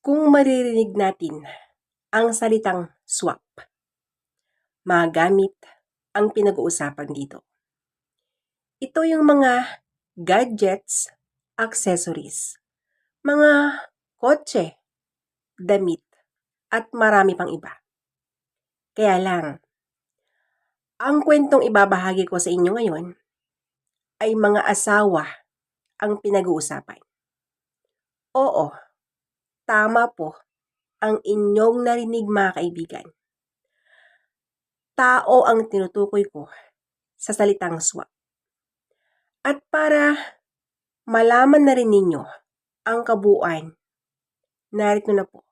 Kung maririnig natin ang salitang swap, magamit ang pinag-uusapan dito. Ito yung mga gadgets, accessories, mga kotse, damit, at marami pang iba. Kaya lang, ang kwentong ibabahagi ko sa inyo ngayon ay mga asawa ang pinag-uusapan. Oo, tama po ang inyong narinig mga kaibigan. Tao ang tinutukoy ko sa salitang swap. At para malaman na rin ninyo ang kabuuan, narito na po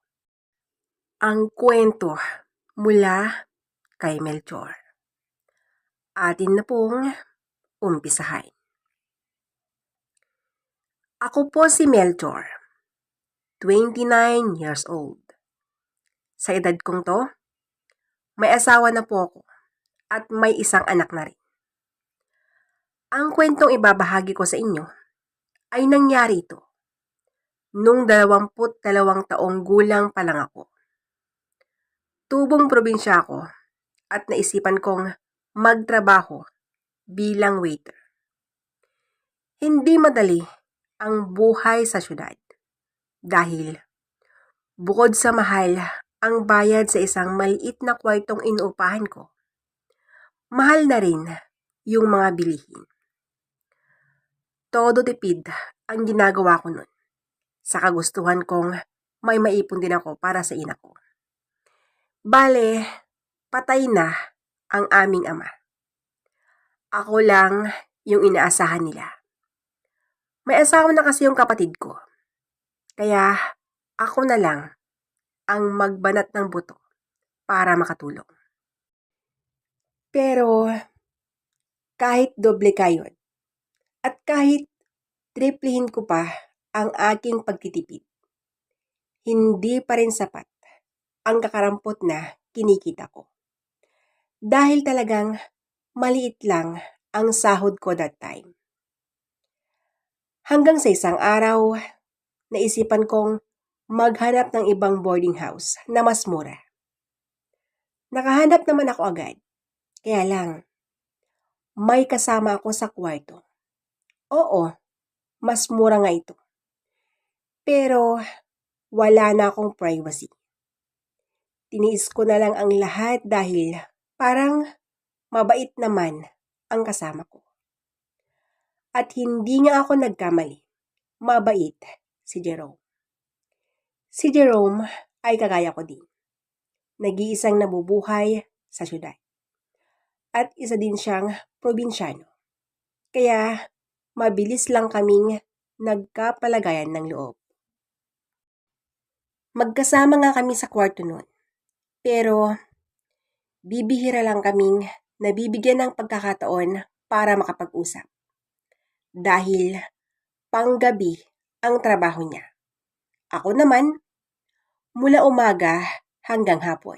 ang kwento mula kay Melchor. Atin na pong umpisahan. Ako po si Melchor, 29 years old. Sa edad kong to, may asawa na po ako at may isang anak na rin. Ang kwentong ibabahagi ko sa inyo ay nangyari ito nung 22 taong gulang pa lang ako. Tubong probinsya ako at naisipan kong magtrabaho bilang waiter. Hindi madali ang buhay sa syudad dahil bukod sa mahal ang bayad sa isang maliit na kwartong inuupahan ko, mahal na rin yung mga bilihin. Todo tipid ang ginagawa ko nun sa kagustuhan kong may maipon din ako para sa ina ko. Bale, patay na ang aming ama. Ako lang yung inaasahan nila. May asawa na kasi yung kapatid ko. Kaya ako na lang ang magbanat ng buto para makatulong. Pero kahit doble kayod at kahit triplihin ko pa ang aking pagtitipid, hindi pa rin sapat ang kakarampot na kinikita ko. Dahil talagang maliit lang ang sahod ko that time. Hanggang sa isang araw, naisipan kong maghanap ng ibang boarding house na mas mura. Nakahanap naman ako agad. Kaya lang, may kasama ako sa kwarto. Oo, mas mura nga ito. Pero wala na akong privacy. Tiniis ko na lang ang lahat dahil parang mabait naman ang kasama ko. At hindi nga ako nagkamali. Mabait si Jerome. Si Jerome ay kagaya ko din. Nag-iisang nabubuhay sa syudad. At isa din siyang probinsyano. Kaya mabilis lang kaming nagkapalagayan ng loob. Magkasama nga kami sa kwarto noon. Pero bibihira lang kaming nabibigyan ng pagkakataon para makapag-usap. Dahil panggabi ang trabaho niya. Ako naman, mula umaga hanggang hapon.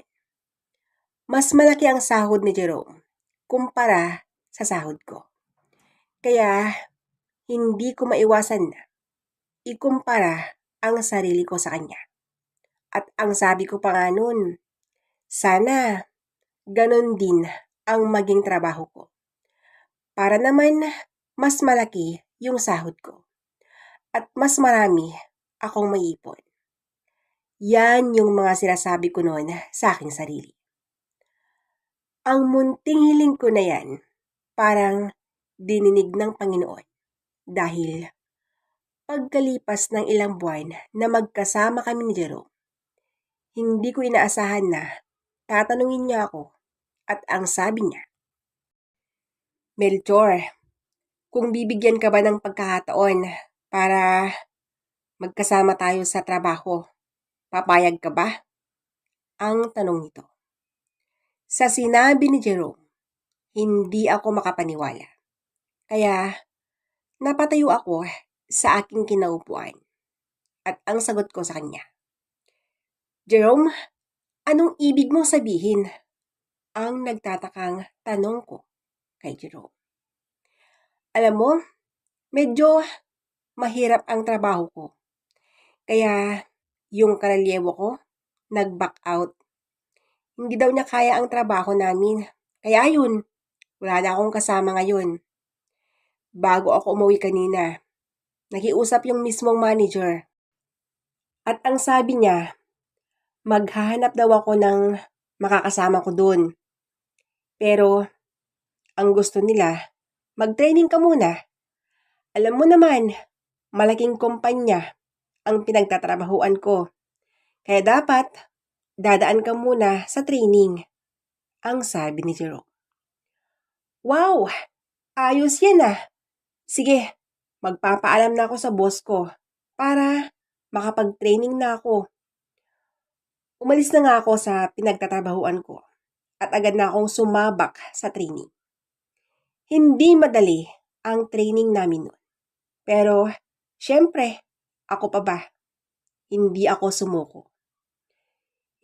Mas malaki ang sahod ni Jerome kumpara sa sahod ko. Kaya hindi ko maiwasan na ikumpara ang sarili ko sa kanya. At ang sabi ko pa nga noon, sana ganon din ang maging trabaho ko. Para naman mas malaki yung sahod ko. At mas marami akong maiipon. Yan yung mga sinasabi ko noon sa aking sarili. Ang munting hiling ko na yan, parang dininig ng Panginoon. Dahil pagkalipas ng ilang buwan na magkasama kami ni Jerome, hindi ko inaasahan na tatanungin niya ako at ang sabi niya, Melchor, kung bibigyan ka ba ng pagkakataon para magkasama tayo sa trabaho, papayag ka ba? Ang tanong nito. Sa sinabi ni Jerome, hindi ako makapaniwala. Kaya napatayo ako sa aking kinaupuan at ang sagot ko sa kanya, Jerome, anong ibig mong sabihin? Ang nagtatakang tanong ko kay Jerome. Alam mo, medyo mahirap ang trabaho ko. Kaya yung karelyevo ko, nag-back out. Hindi daw niya kaya ang trabaho namin. Kaya ayun, wala na akong kasama ngayon. Bago ako umuwi kanina, nakiusap yung mismong manager. At ang sabi niya, maghahanap daw ako ng makakasama ko dun. Pero, ang gusto nila, mag-training ka muna. Alam mo naman, malaking kumpanya ang pinagtatrabahuan ko. Kaya dapat, dadaan ka muna sa training. Ang sabi ni Jerome. Wow! Ayos yan ah! Sige, magpapaalam na ako sa boss ko para makapag-training na ako. Umalis na nga ako sa pinagtatrabahuan ko at agad na akong sumabak sa training. Hindi madali ang training namin noon. Pero, syempre, ako pa ba? Hindi ako sumuko.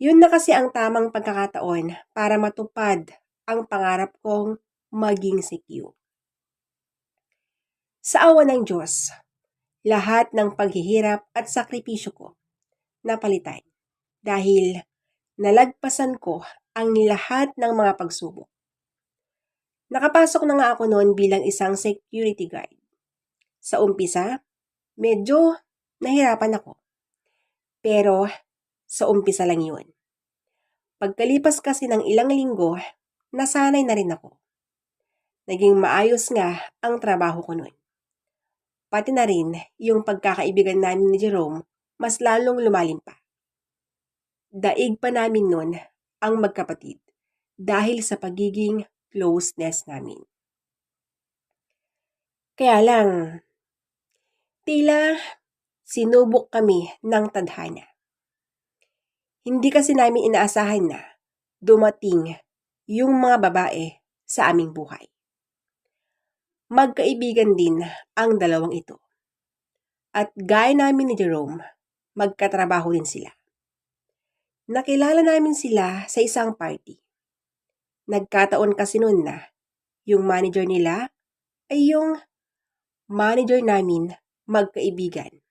Yun na kasi ang tamang pagkakataon para matupad ang pangarap kong maging secure. Sa awa ng Diyos, lahat ng paghihirap at sakripisyo ko napalitan dahil nalagpasan ko ang lahat ng mga pagsubok. Nakapasok na nga ako noon bilang isang security guard. Sa umpisa, medyo nahirapan ako. Pero sa umpisa lang yun. Pagkalipas kasi ng ilang linggo, nasanay na rin ako. Naging maayos nga ang trabaho ko noon. Pati na rin yung pagkakaibigan namin ni Jerome, mas lalong lumalim pa. Daig pa namin noon ang magkapatid dahil sa pagiging closeness namin. Kaya lang, tila sinubok kami ng tadhana. Hindi kasi namin inaasahan na dumating yung mga babae sa aming buhay. Magkaibigan din ang dalawang ito. At gaya namin ni Jerome, magkatrabaho din sila. Nakilala namin sila sa isang party. Nagkataon kasi noon na yung manager nila ay yung manager namin magkaibigan.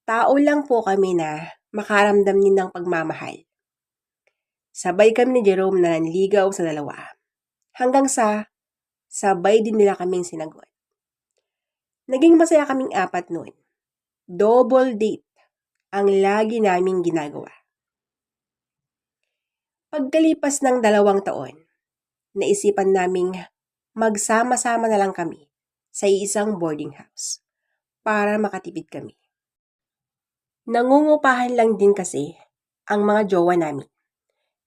Tao lang po kami na makaramdam din ng pagmamahal. Sabay kami ni Jerome na nanligaw sa dalawa. Hanggang sa sabay din nila kaming sinagot. Naging masaya kaming apat noon. Double date ang lagi naming ginagawa. Pagkalipas ng 2 taon, naisipan naming magsama-sama na lang kami sa isang boarding house para makatipid kami. Nangungupahan lang din kasi ang mga jowa namin.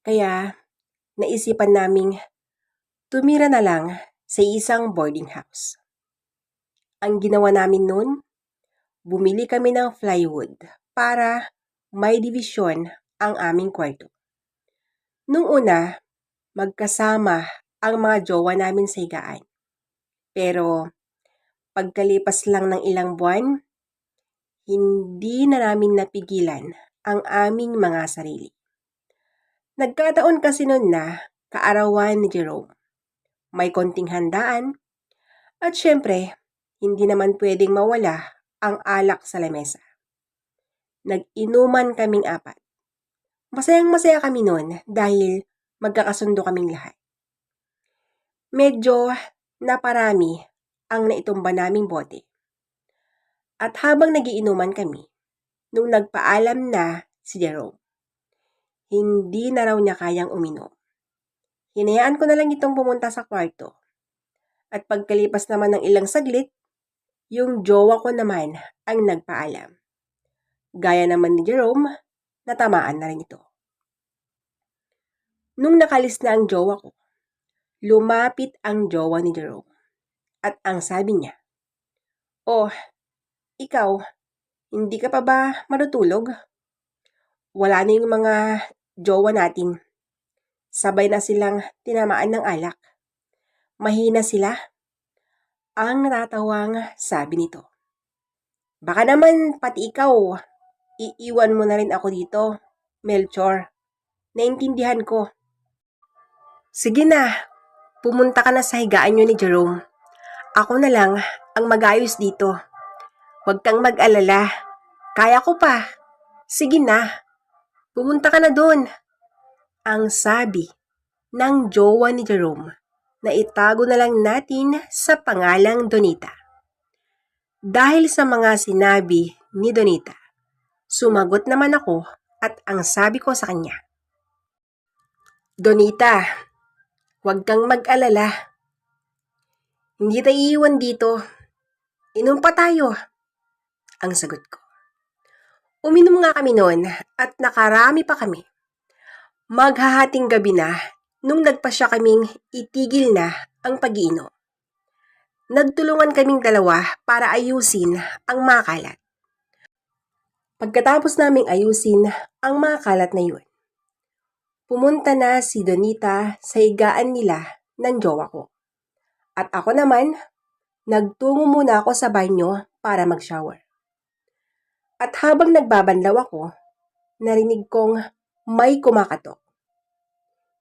Kaya naisipan naming tumira na lang sa isang boarding house. Ang ginawa namin noon, bumili kami ng plywood para may divisyon ang aming kwarto. Nung una, magkasama ang mga jowa namin sa higaan. Pero pagkalipas lang ng ilang buwan, hindi na namin napigilan ang aming mga sarili. Nagkataon kasi noon na kaarawan ni Jerome. May konting handaan at syempre, hindi naman pwedeng mawala ang alak sa lamesa. Nag-inuman kaming 4. Masayang-masaya kami noon dahil magkakasundo kaming lahat. Medyo naparami ang naitumba naming bote. At habang nagiinuman kami, nung nagpaalam na si Jerome, hindi na raw niya kayang uminom. Hinayaan ko na lang itong pumunta sa kwarto. At pagkalipas naman ng ilang saglit, yung jowa ko naman ang nagpaalam. Gaya naman ni Jerome, natamaan na rin ito. Nung nakalis na ang jowa ko, lumapit ang jowa ni Jerome. At ang sabi niya, "Oh, ikaw, hindi ka pa ba matutulog? Wala na yung mga jowa natin. Sabay na silang tinamaan ng alak. Mahina sila." Ang natatawang sabi nito. "Baka naman pati ikaw, iiwan mo na rin ako dito, Melchor. Naintindihan ko. Sige na, pumunta ka na sa higaan niyo ni Jerome. Ako na lang ang mag-ayos dito. Huwag kang mag-alala. Kaya ko pa." Sige na, pumunta ka na doon, ang sabi ng jowa ni Jerome na itago na lang natin sa pangalang Donita. Dahil sa mga sinabi ni Donita, sumagot naman ako at ang sabi ko sa kanya, Donita, huwag kang mag-alala. Hindi tayo iiwan dito. Inom pa tayo, ang sagot ko. Uminom nga kami noon at nakarami pa kami. Maghahating gabi na nung nagpasya kaming itigil na ang pag-iinom. Nagtulungan kaming dalawa para ayusin ang mga kalat. Pagkatapos naming ayusin ang mga kalat na yun, pumunta na si Donita sa higaan nila ng jowa ko. At ako naman, nagtungo muna ako sa banyo para mag-shower. At habang nagbabanlaw ako, narinig kong may kumakatok.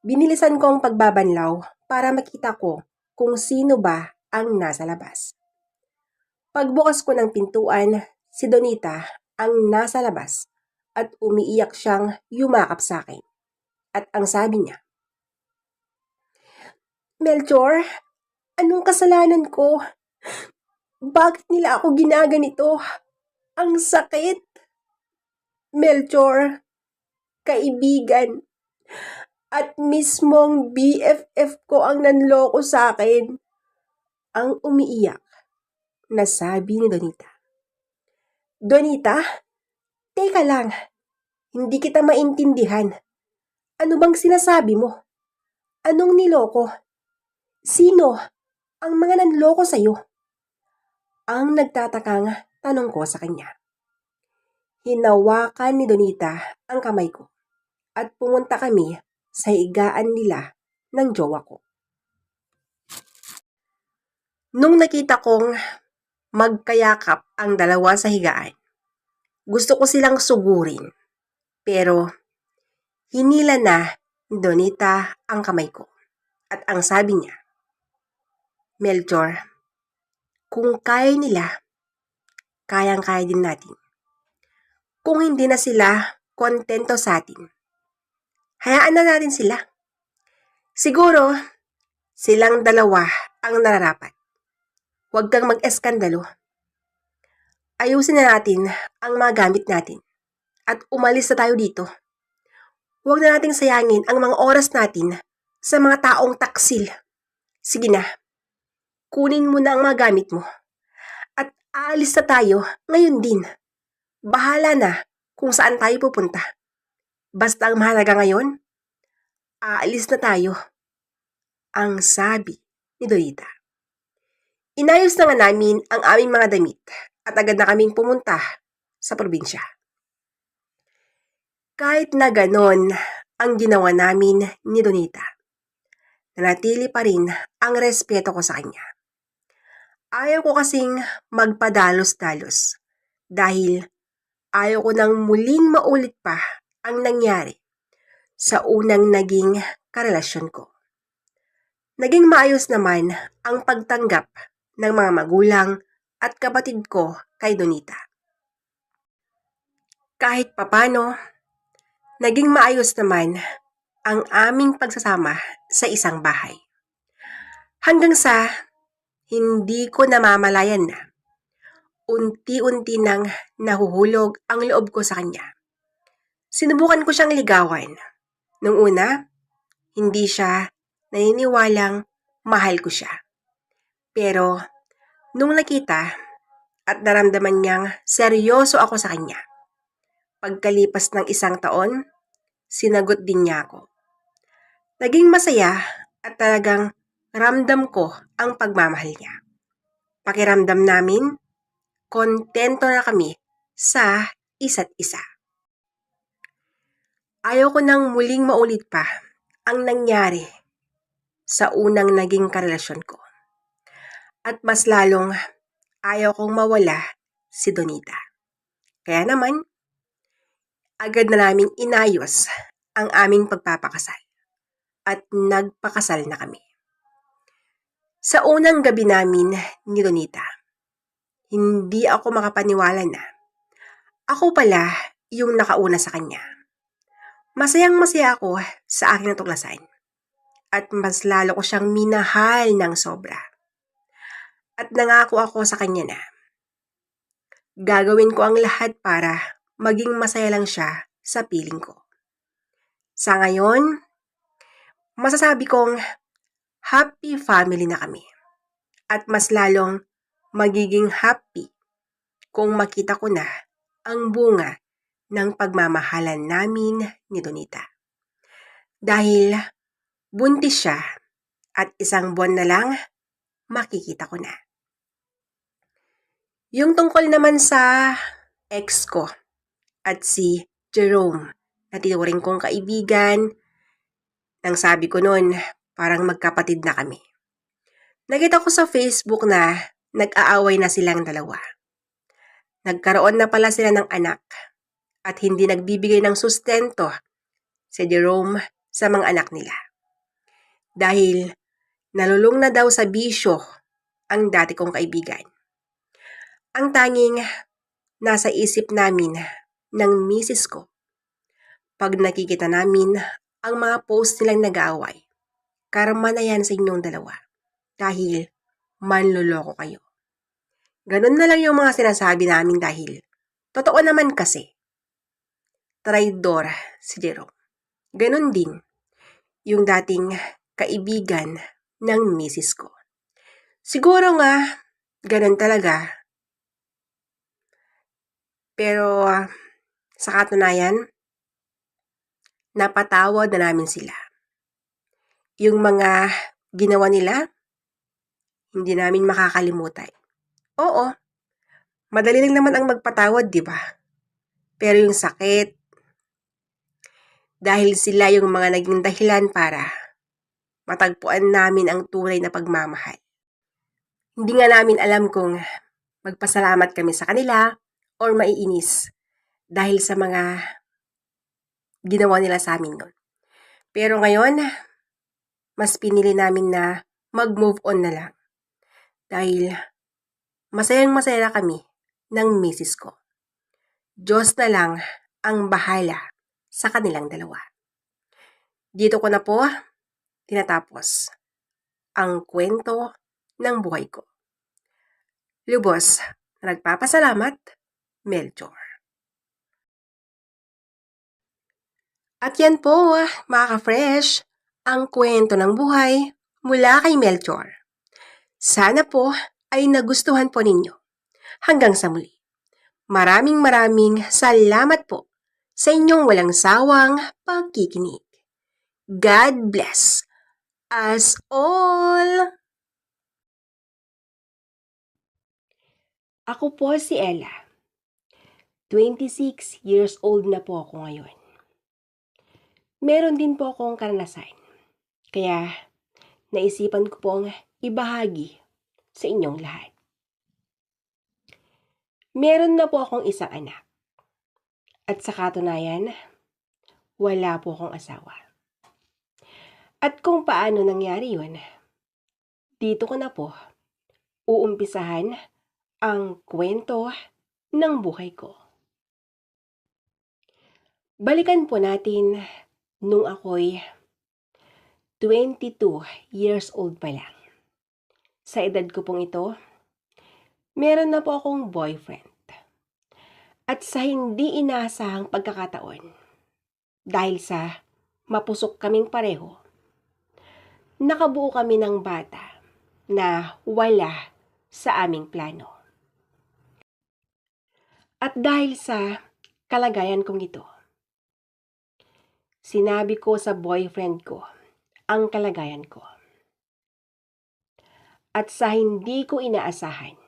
Binilisan ko ang pagbabanlaw para makita ko kung sino ba ang nasa labas. Pagbukas ko ng pintuan, si Donita ang nasa labas at umiiyak siyang yumakap sa akin. At ang sabi niya, Melchor, anong kasalanan ko? Bakit nila ako ginaganito? Ang sakit! Melchor, kaibigan, at mismong BFF ko ang nanloko sa akin. Ang umiiyak na sabi ni Donita. Donita, teka lang, hindi kita maintindihan. Ano bang sinasabi mo? Anong niloko? Sino ang mga nanloko sa'yo? Ang nagtatakang tanong ko sa kanya. Hinawakan ni Donita ang kamay ko at pumunta kami sa higaan nila ng jowa ko. Nung nakita kong magkayakap ang dalawa sa higaan, gusto ko silang sugurin, pero hinila na ni Donita ang kamay ko at ang sabi niya, Melchor, kung kaya nila, kayang-kaya din natin. Kung hindi na sila kontento sa atin, hayaan na natin sila. Siguro, silang dalawa ang nararapat. Huwag kang mag-eskandalo. Ayusin na natin ang mga gamit natin at umalis na tayo dito. Huwag na nating sayangin ang mga oras natin sa mga taong taksil. Sige na, kunin mo na ang mga gamit mo at aalis na tayo ngayon din. Bahala na kung saan tayo pupunta. Basta ang mahalaga ngayon, aalis na tayo, ang sabi ni Donita. Inayos na nga namin ang aming mga damit at agad na kaming pumunta sa probinsya. Kahit na ganon ang ginawa namin ni Donita, nanatili pa rin ang respeto ko sa kanya. Ayaw ko kasing magpadalos-dalos dahil ayaw ko nang muling maulit pa ang nangyari sa unang naging karelasyon ko. Naging maayos naman ang pagtanggap ng mga magulang at kapatid ko kay Donita. Kahit papano, naging maayos naman ang aming pagsasama sa isang bahay. Hanggang sa hindi ko namamalayan na unti-unti nang nahuhulog ang loob ko sa kanya. Sinubukan ko siyang ligawan. Nung una, hindi siya naniniwalang mahal ko siya. Pero nung nakita at naramdaman niyang seryoso ako sa kanya, pagkalipas ng 1 taon, sinagot din niya ako. Naging masaya at talagang ramdam ko ang pagmamahal niya. Pakiramdam namin, kontento na kami sa isa't isa. Ayaw ko nang muling maulit pa ang nangyari sa unang naging karelasyon ko. At mas lalong ayaw kong mawala si Donita. Kaya naman, agad na naming inayos ang aming pagpapakasal at nagpakasal na kami. Sa unang gabi namin ni Donita, hindi ako makapaniwala na ako pala yung nakauna sa kanya. Masayang-masaya ako sa aking natuklasan at mas lalo ko siyang minahal ng sobra. At nangako ako sa kanya na gagawin ko ang lahat para maging masaya lang siya sa piling ko. Sa ngayon, masasabi kong happy family na kami at mas lalong magiging happy kung makita ko na ang bunga ng pagmamahalan namin ni Donita. Dahil buntis siya at 1 buwan na lang makikita ko na. Yung tungkol naman sa ex ko at si Jerome na tinuring kong kaibigan, nang sabi ko noon parang magkapatid na kami. Nakita ko sa Facebook na nag-aaway na silang dalawa. Nagkaroon na pala sila ng anak at hindi nagbibigay ng sustento si Jerome sa mga anak nila. Dahil nalulung na daw sa bisyo ang dati kong kaibigan. Ang tanging nasa isip namin ng misis ko pag nakikita namin ang mga post nilang nag-aaway. Karma na yan sa inyong dalawa dahil manloloko kayo. Ganun na lang yung mga sinasabi namin dahil totoo naman kasi traidor si Jerome. Ganun din yung dating kaibigan ng misis ko. Siguro nga, ganun talaga. Pero sa katunayan, napatawad na namin sila. Yung mga ginawa nila, hindi namin makakalimutan. Oo, madali lang naman ang magpatawad, di ba? Pero yung sakit, dahil sila yung mga naging dahilan para matagpuan namin ang tunay na pagmamahal. Hindi nga namin alam kung magpasalamat kami sa kanila or maiinis dahil sa mga ginawa nila sa amin noon. Pero ngayon, mas pinili namin na mag-move on na lang. Dahil masayang-masaya na kami ng misis ko. Diyos na lang ang bahala sa kanilang dalawa. Dito ko na po tinatapos ang kwento ng buhay ko. Lubos na nagpapasalamat, Melchor. At yan po, mga ka-fresh, ang kwento ng buhay mula kay Melchor. Sana po ay nagustuhan po ninyo. Hanggang sa muli. Maraming salamat po sa inyong walang sawang pagkikinig. God bless us all! Ako po si Ella. 26 years old na po ako ngayon. Meron din po akong karanasan. Kaya naisipan ko pong ibahagi sa inyong lahat. Meron na po akong isang anak. At sa katunayan, wala po akong asawa. At kung paano nangyari yun, dito ko na po uumpisahan ang kwento ng buhay ko. Balikan po natin nung ako'y 22 years old pa lang. Sa edad ko pong ito, meron na po akong boyfriend. At sa hindi inaasahang pagkakataon, dahil sa mapusok kaming pareho, nakabuo kami ng bata na wala sa aming plano. At dahil sa kalagayan kong ito, sinabi ko sa boyfriend ko ang kalagayan ko. At sa hindi ko inaasahan,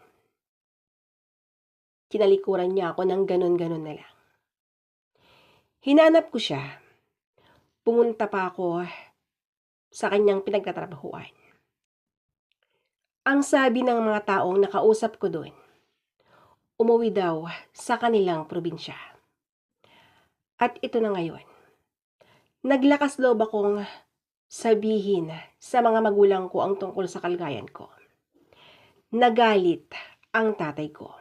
kinalikuran niya ako ng ganun-ganun na lang. Hinanap ko siya. Pumunta pa ako sa kanyang pinagtatrabahuan. Ang sabi ng mga taong nakausap ko doon, umuwi daw sa kanilang probinsya. At ito na ngayon. Naglakas loob akong sabihin sa mga magulang ko ang tungkol sa kalagayan ko. Nagalit ang tatay ko.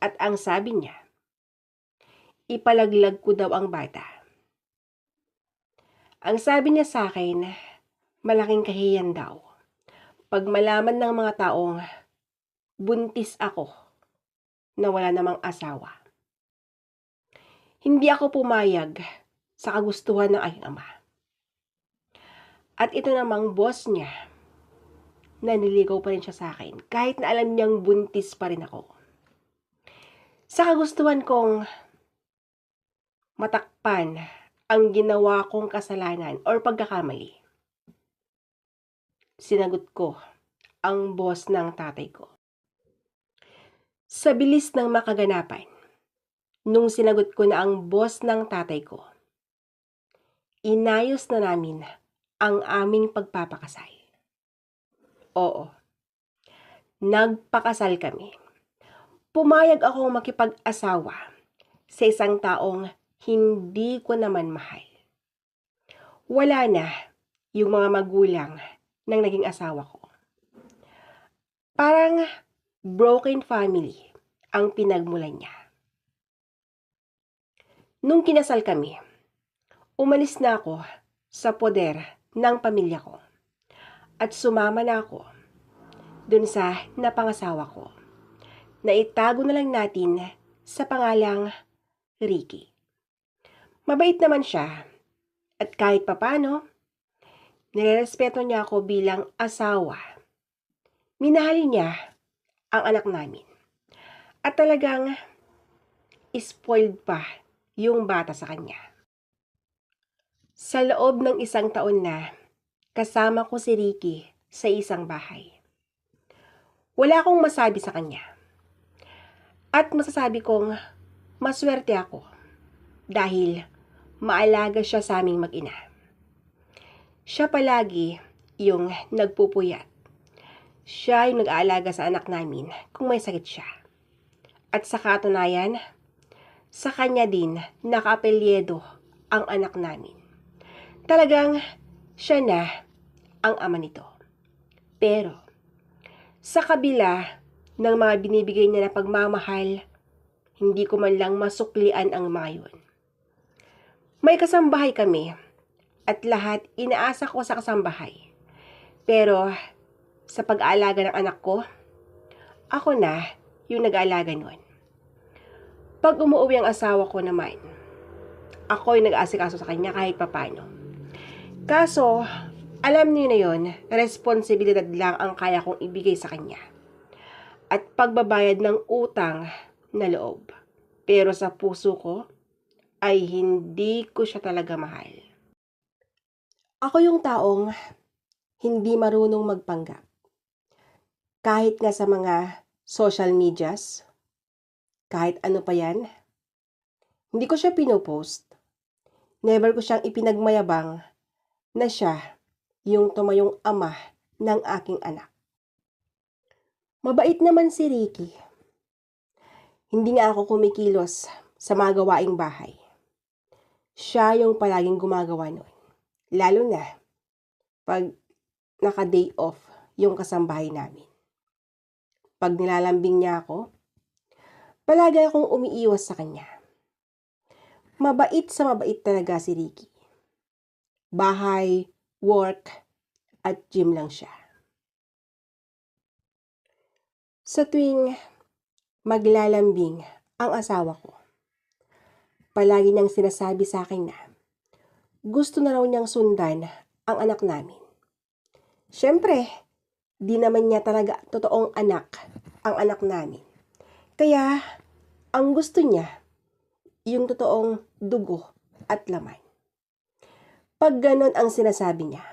At ang sabi niya, ipalaglag ko daw ang bata. Ang sabi niya sa akin, malaking kahiyan daw. Pag malaman ng mga taong buntis ako na wala namang asawa. Hindi ako pumayag sa kagustuhan ng aking ama. At ito namang boss niya, naniligaw pa rin siya sa akin kahit na alam niyang buntis pa rin ako. Sa kagustuhan kong matakpan ang ginawa kong kasalanan or pagkakamali, sinagot ko ang boss ng tatay ko. Sa bilis ng makaganapan, nung sinagot ko na ang boss ng tatay ko, inayos na namin ang aming pagpapakasal. Oo, nagpakasal kami. Pumayag akong makipag-asawa sa isang taong hindi ko naman mahal. Wala na yung mga magulang ng naging asawa ko. Parang broken family ang pinagmulan niya. Nung kinasal kami, umalis na ako sa poder ng pamilya ko at sumama na ako dun sa napangasawa ko na itago na lang natin sa pangalang Ricky. Mabait naman siya at kahit papano, nirerespeto niya ako bilang asawa. Minahal niya ang anak namin at talagang spoiled pa yung bata sa kanya. Sa loob ng isang taon na kasama ko si Ricky sa isang bahay, wala akong masabi sa kanya. At masasabi kong maswerte ako dahil maalaga siya sa aming mag-ina. Siya palagi yung nagpupuyat. Siya yung nag-aalaga sa anak namin kung may sakit siya. At sa katunayan, sa kanya din nakaapelyedo ang anak namin. Talagang siya na ang ama nito. Pero sa kabila ng mga binibigay niya na pagmamahal, hindi ko man lang masuklian ang mga yun. May kasambahay kami at lahat inaasa ko sa kasambahay. Pero sa pag-aalaga ng anak ko, ako na yung nag-aalaga nun. Pag umuwi ang asawa ko naman, ako yung nag-aasikaso sa kanya kahit papano. Kaso, alam niyo na yun, responsibilidad lang ang kaya kong ibigay sa kanya. At pagbabayad ng utang na loob. Pero sa puso ko, ay hindi ko siya talaga mahal. Ako yung taong hindi marunong magpanggap. Kahit nga sa mga social medias, kahit ano pa yan, hindi ko siya pinopost. Never ko siyang ipinagmayabang na siya yung tumayong ama ng aking anak. Mabait naman si Ricky. Hindi nga ako kumikilos sa mga gawaing bahay. Siya yung palaging gumagawa nun. Lalo na pag naka-day off yung kasambahay namin. Pag nilalambing niya ako, palagi akong umiiwas sa kanya. Mabait sa mabait talaga si Ricky. Bahay, work, at gym lang siya. Sa tuwing maglalambing ang asawa ko, palagi niyang sinasabi sa akin na gusto na raw niyang sundan ang anak namin. Siyempre, di naman niya talaga totoong anak ang anak namin. Kaya, ang gusto niya, yung totoong dugo at laman. Pag ganon ang sinasabi niya,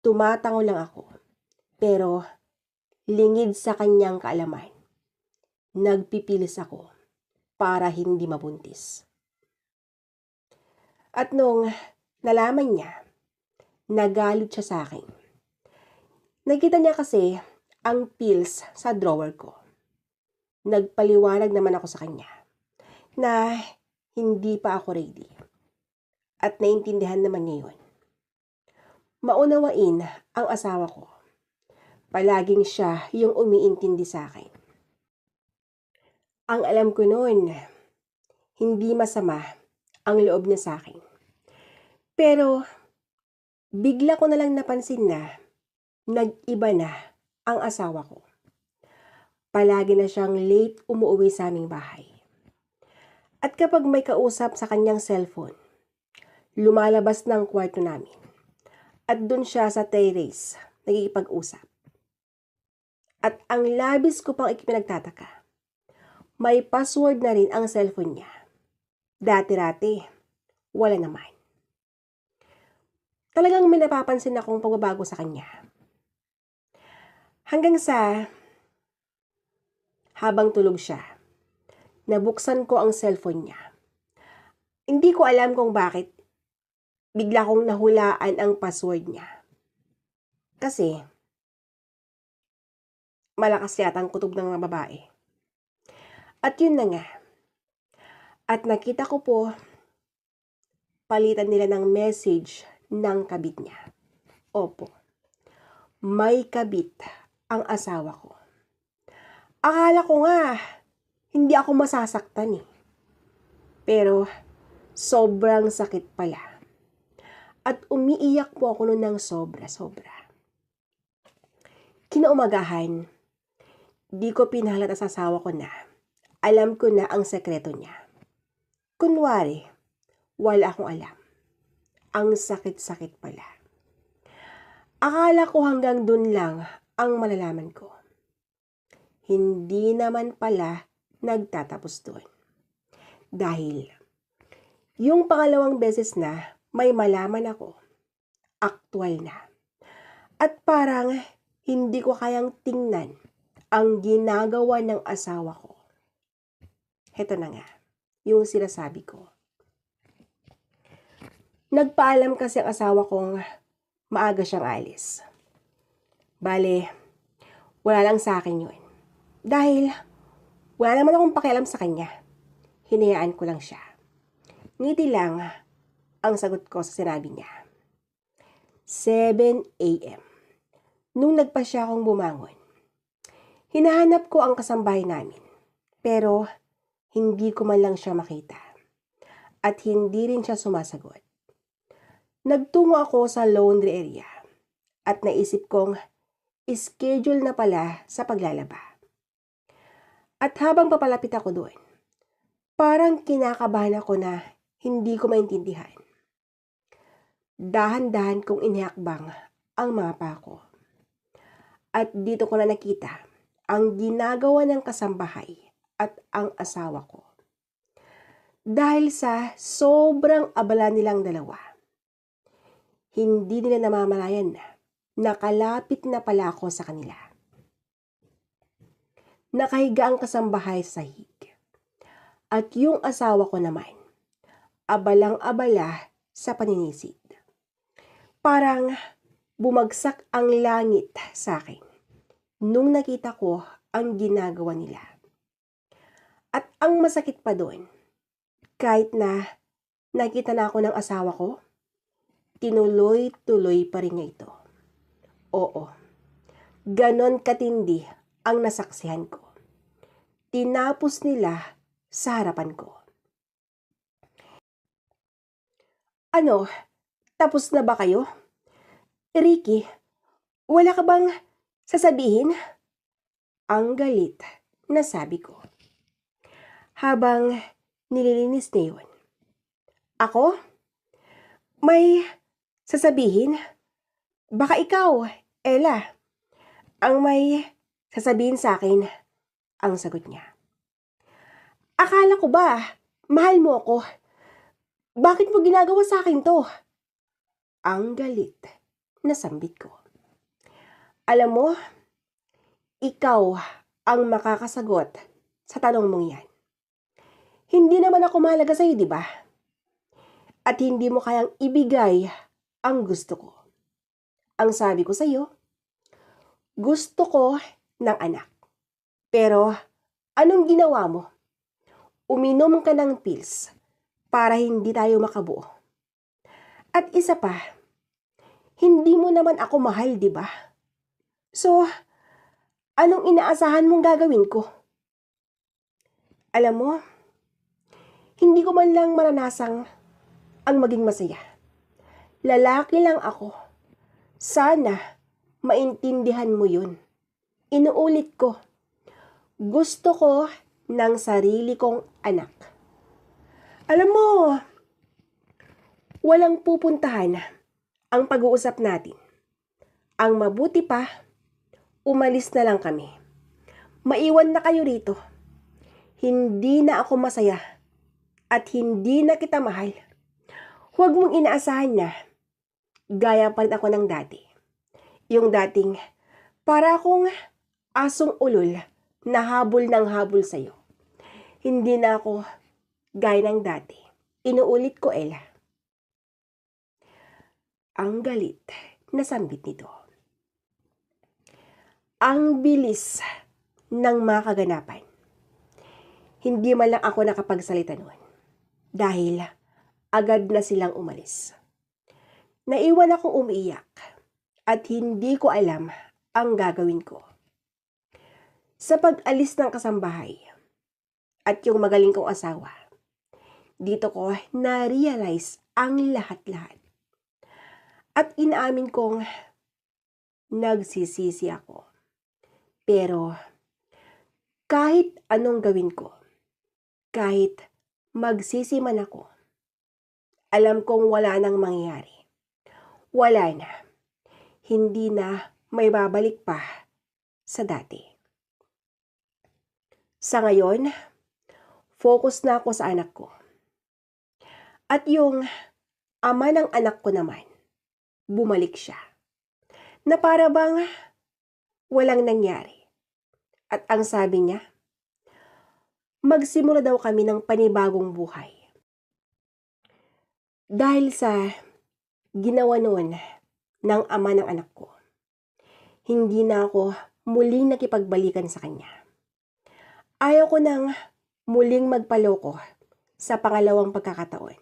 tumatango lang ako. Pero, lingid sa kanyang kaalaman, nagpipilis ako para hindi mabuntis. At nung nalaman niya, nagalit siya sa akin. Nakita niya kasi ang pills sa drawer ko. Nagpaliwanag naman ako sa kanya na hindi pa ako ready. At naintindihan naman niya yun. Maunawain ang asawa ko. Palaging siya yung umiintindi sa akin. Ang alam ko noon, hindi masama ang loob niya sa akin. Pero bigla ko na lang napansin na nag-iba na ang asawa ko. Palagi na siyang late umuwi sa aming bahay. At kapag may kausap sa kanyang cellphone, lumalabas ng kwarto namin. At dun siya sa terrace, nagkikipag-usap. At ang labis ko pang ipinagtataka, may password na rin ang cellphone niya. Dati-rati, wala naman. Talagang may napapansin akong pagbabago sa kanya. Hanggang sa, habang tulog siya, nabuksan ko ang cellphone niya. Hindi ko alam kung bakit bigla kong nahulaan ang password niya. Kasi, malakas yata ang kutob ng mga babae. At yun na nga. At nakita ko po, palitan nila ng message ng kabit niya. Opo, may kabit ang asawa ko. Akala ko nga, hindi ako masasaktan eh. Pero, sobrang sakit pala. At umiiyak po ako noon ng sobra-sobra. Kinaumagahan, di ko pinahalata sa asawa ko na alam ko na ang sekreto niya. Kunwari, wala akong alam. Ang sakit-sakit pala. Akala ko hanggang dun lang ang malalaman ko. Hindi naman pala nagtatapos dun. Dahil, yung pangalawang beses na may malaman ako, aktwal na. At parang hindi ko kayang tingnan ang ginagawa ng asawa ko. Heto na nga, yung sinasabi ko. Nagpaalam kasi ang asawa kong maaga siyang alis. Bale, wala lang sa akin yun. Dahil, wala naman akong pakialam sa kanya. Hinayaan ko lang siya. Ngiti lang ang sagot ko sa sinabi niya. 7 a.m. Nung nagpa siya akong bumangon. Hinahanap ko ang kasambahay namin. Pero, hindi ko man lang siya makita. At hindi rin siya sumasagot. Nagtungo ako sa laundry area. At naisip kong, schedule na pala sa paglalaba. At habang papalapit ako doon, parang kinakabahan ako na hindi ko maintindihan. Dahan-dahan kong inihakbang ang mga pako. At dito ko na nakita ang ginagawa ng kasambahay at ang asawa ko. Dahil sa sobrang abala nilang dalawa, hindi nila namamalayan na nakalapit na pala ako sa kanila. Nakahiga ang kasambahay sa sahig. At yung asawa ko naman, abalang-abala sa paninisid. Parang bumagsak ang langit sa akin nung nakita ko ang ginagawa nila. At ang masakit pa doon, kahit na nakita na ako ng asawa ko, tinuloy-tuloy pa rin niya ito. Oo, ganon katindi ang nasaksihan ko. Tinapos nila sa harapan ko. Ano, tapos na ba kayo? Ricky, wala ka bang sasabihin? Ang galit na sabi ko. Habang nililinis niya yun. Ako? May sasabihin? Baka ikaw, Ella, ang may sasabihin sa akin, ang sagot niya. Akala ko ba, mahal mo ako? Bakit mo ginagawa sa akin to? Ang galit na sambit ko. Alam mo, ikaw ang makakasagot sa tanong mong yan. Hindi naman ako mahalaga sa'yo, di ba? At hindi mo kayang ibigay ang gusto ko. Ang sabi ko sa'yo, gusto ko ng anak. Pero, anong ginawa mo? Uminom ka ng pills para hindi tayo makabuo. At isa pa, hindi mo naman ako mahal, di ba? So, anong inaasahan mong gagawin ko? Alam mo, Hindi ko man lang maranasang ang maging masaya. Lalaki lang ako. Sana maintindihan mo yun. Inuulit ko, gusto ko ng sarili kong anak. Alam mo, walang pupuntahan ang pag-uusap natin. Ang mabuti pa, umalis na lang kami. Maiwan na kayo rito. Hindi na ako masaya at hindi na kita mahal. Huwag mong inaasahan na gaya pa rin ako ng dati. Yung dating para akong asong ulol na habol ng habol sa'yo. Hindi na ako gaya ng dati. Inuulit ko, Ella. Ang galit na sambit nito. Ang bilis ng mga kaganapan. Hindi man lang ako nakapagsalita noon. Dahil agad na silang umalis. Naiwan akong umiiyak at hindi ko alam ang gagawin ko. Sa pag-alis ng kasambahay at yung magaling kong asawa, dito ko na-realize ang lahat-lahat. At inaamin kong nagsisisi ako. Pero kahit anong gawin ko, kahit magsisi man ako, alam kong wala nang mangyayari. Wala na. Hindi na may babalik pa sa dati. Sa ngayon, focus na ako sa anak ko. At yung ama ng anak ko naman, bumalik siya. Na para bang walang nangyari. At ang sabi niya, magsimula daw kami ng panibagong buhay. Dahil sa ginawa noon ng ama ng anak ko, hindi na ako muling nakipagbalikan sa kanya. Ayaw ko nang muling magpaloko sa pangalawang pagkakataon.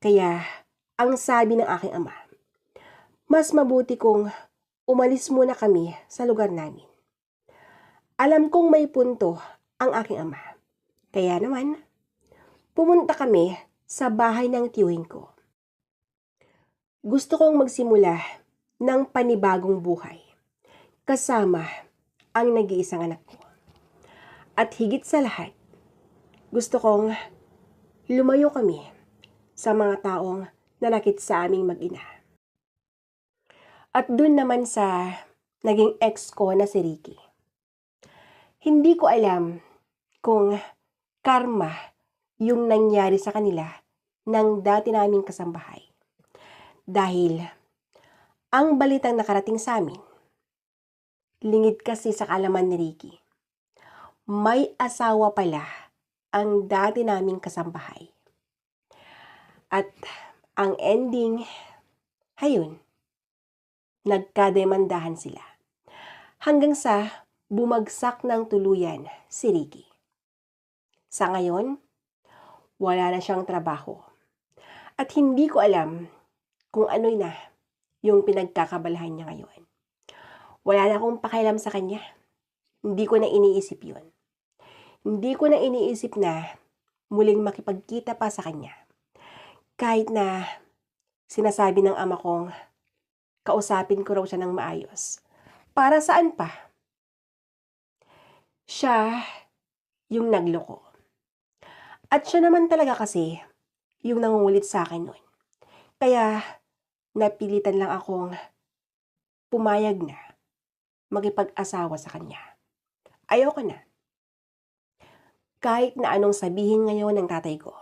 Kaya, ang sabi ng aking ama, mas mabuti kong umalis muna kami sa lugar namin. Alam kong may punto ang aking ama. Kaya naman, pumunta kami sa bahay ng tiyuhin ko. Gusto kong magsimula ng panibagong buhay kasama ang nag-iisang anak ko. At higit sa lahat, gusto kong lumayo kami sa mga taong nanakit sa aming mag-ina. At dun naman sa naging ex ko na si Ricky. Hindi ko alam kung karma yung nangyari sa kanila ng dati naming kasambahay. Dahil ang balitang nakarating sa amin, lingid kasi sa kaalaman ni Ricky. May asawa pala ang dati naming kasambahay. At ang ending, hayun, nagkademandahan sila. Hanggang sa bumagsak ng tuluyan si Ricky. Sa ngayon, wala na siyang trabaho. At hindi ko alam kung ano'y na yung pinagkakabalahan niya ngayon. Wala na akong pakialam sa kanya. Hindi ko na iniisip yun. Hindi ko na iniisip na muling makipagkita pa sa kanya. Kahit na sinasabi ng ama kong kausapin ko raw siya ng maayos. Para saan pa? Siya yung nagloko. At siya naman talaga kasi yung nangungulit sa akin noon. Kaya napilitan lang akong pumayag na makipag-asawa sa kanya. Ayoko na. Kahit na anong sabihin ngayon ng tatay ko,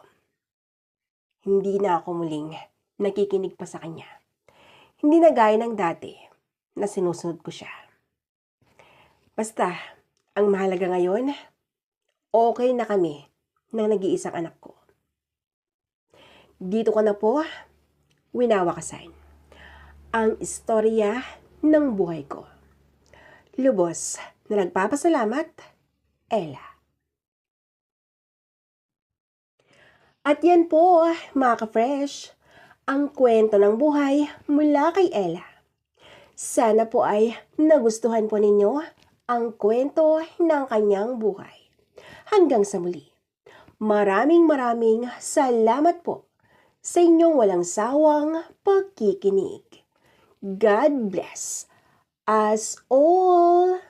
hindi na ako muling nakikinig pa sa kanya. Hindi na gaya ng dati na sinusunod ko siya. Basta, ang mahalaga ngayon, okay na kami ng nag-iisang anak ko. Dito ko na po winawakasan ang istorya ng buhay ko. Lubos na nagpapasalamat, Ella. At yan po, mga ka-fresh, ang kwento ng buhay mula kay Ella. Sana po ay nagustuhan po ninyo ang kwento ng kanyang buhay. Hanggang sa muli. Maraming salamat po sa inyong walang sawang pagkikinig. God bless us all!